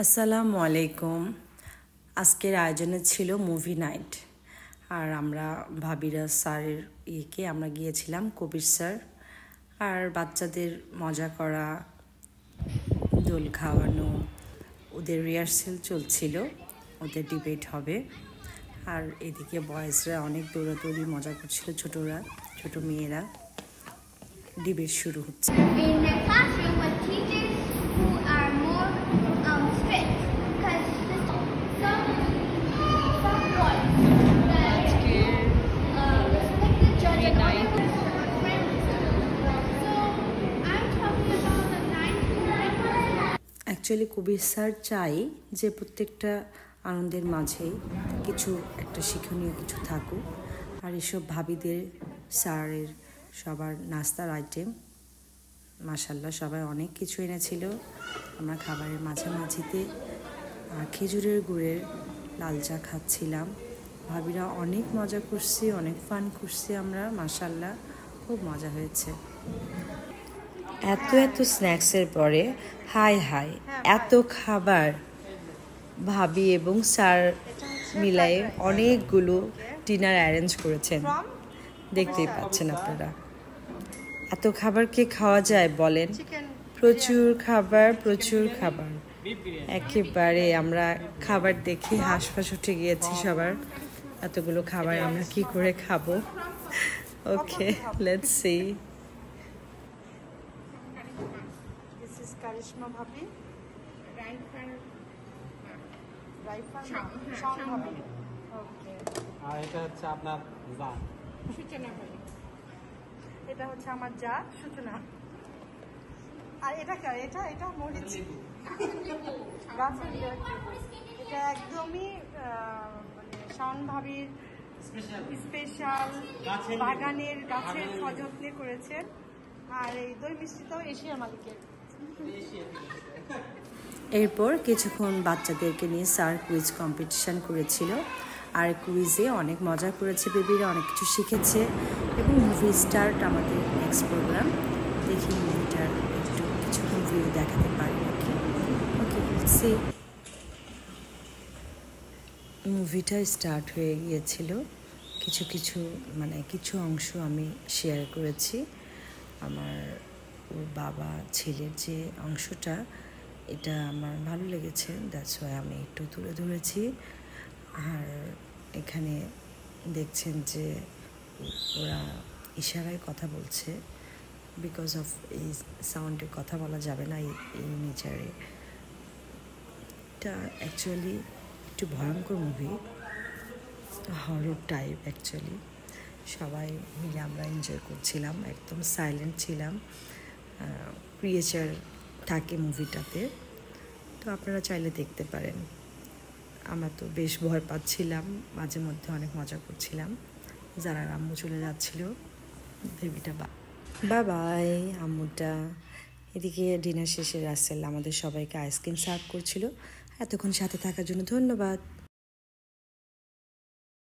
আসসালামু আলাইকুম। আজকের আয়োজনে ছিল মুভি নাইট, আর আমরা ভাবিরা স্যারের আমরা গিয়েছিলাম কবির স্যার। আর বাচ্চাদের মজা করা, দোল খাওয়ানো, ওদের রিহার্সেল চলছিল, ওদের ডিবেট হবে। আর এদিকে বয়েজরা অনেক দৌড়াদৌড়ি মজা করছিল, ছোট মেয়েরা। ডিবেট শুরু হচ্ছে। অ্যাকচুয়ালি কবির স্যার চাই যে প্রত্যেকটা আনন্দের মাঝেই কিছু একটা শিক্ষণীয় কিছু থাকুক। আর এসব ভাবিদের স্যারের সবার নাস্তার আইটেম মাশাল্লাহ সবাই অনেক কিছু এনেছিল। আমরা খাবারের মাঝামাঝিতে খেজুরের গুড়ের লাল চা খাচ্ছিলাম। ভাবিরা অনেক মজা করছি, অনেক ফান করছি আমরা, মাশাল্লাহ খুব মজা হয়েছে। এত স্ন্যাক্সের পরে হাই এত খাবার ভাবি এবং স্যার মিলাই অনেকগুলো ডিনার অ্যারেঞ্জ করেছেন, দেখতেই পাচ্ছেন আপনারা। এত খাবার কে খাওয়া যায় বলেন? প্রচুর খাবার একেবারে আমরা খাবার দেখে হাঁসফাঁস উঠে গিয়েছি সবার। এতগুলো খাবার আমরা কি করে খাবো? ওকে, লেটস সি। কারিশমা ভাবি, আর এটা হচ্ছে আপনার যা সূচনা ভাবি, এটা হচ্ছে আমার যা সূচনা। আর এটা এটা মরিচ, এটা একদমই মানে শাওন ভাবির স্পেশাল বাগানের গাছের সযত্নে করেছেন। আর এই দই মিষ্টি তো এশিয়ার মালিকের। এরপর কিছুক্ষণ বাচ্চাদেরকে নিয়ে স্যার কুইজ কম্পিটিশান করেছিল। আর কুইজে অনেক মজা করেছে বেবিরা, অনেক কিছু শিখেছে। এবং মুভি স্টার্ট আমাদের নেক্সট প্রোগ্রাম। দেখি মুভিটার একটু কিছুক্ষণ ভিউ দেখাতে পারি নাকি। ওকে, সি। মুভিটা স্টার্ট হয়ে গিয়েছিল। কিছু অংশ আমি শেয়ার করেছি। আমার ওর বাবা ছেলের যে অংশটা, এটা আমার ভালো লেগেছে, দ্যাটস ওয়াই আমি একটু তুলে ধরেছি। আর এখানে দেখছেন যে ওরা ইশারায় কথা বলছে, বিকজ অফ এই সাউন্ডে কথা বলা যাবে না এই নেচারে। এটা অ্যাকচুয়ালি একটু ভয়ঙ্কর মুভি, হরর টাইপ অ্যাকচুয়ালি। সবাই মিলে আমরা এনজয় করছিলাম, একদম সাইলেন্ট ছিলাম। ক্রিয়েচার থাকে মুভিটাতে, তো আপনারা চাইলে দেখতে পারেন। আমরা তো বেশ ভয় পাচ্ছিলাম, মাঝে মধ্যে অনেক মজা করছিলাম। যারা আম্মু চলে যাচ্ছিল, বেবিটা বাই আম্মুটা। এদিকে ডিনার শেষে রাসেল আমাদের সবাইকে আইসক্রিম সার্ভ করছিল। এতক্ষণ সাথে থাকার জন্য ধন্যবাদ।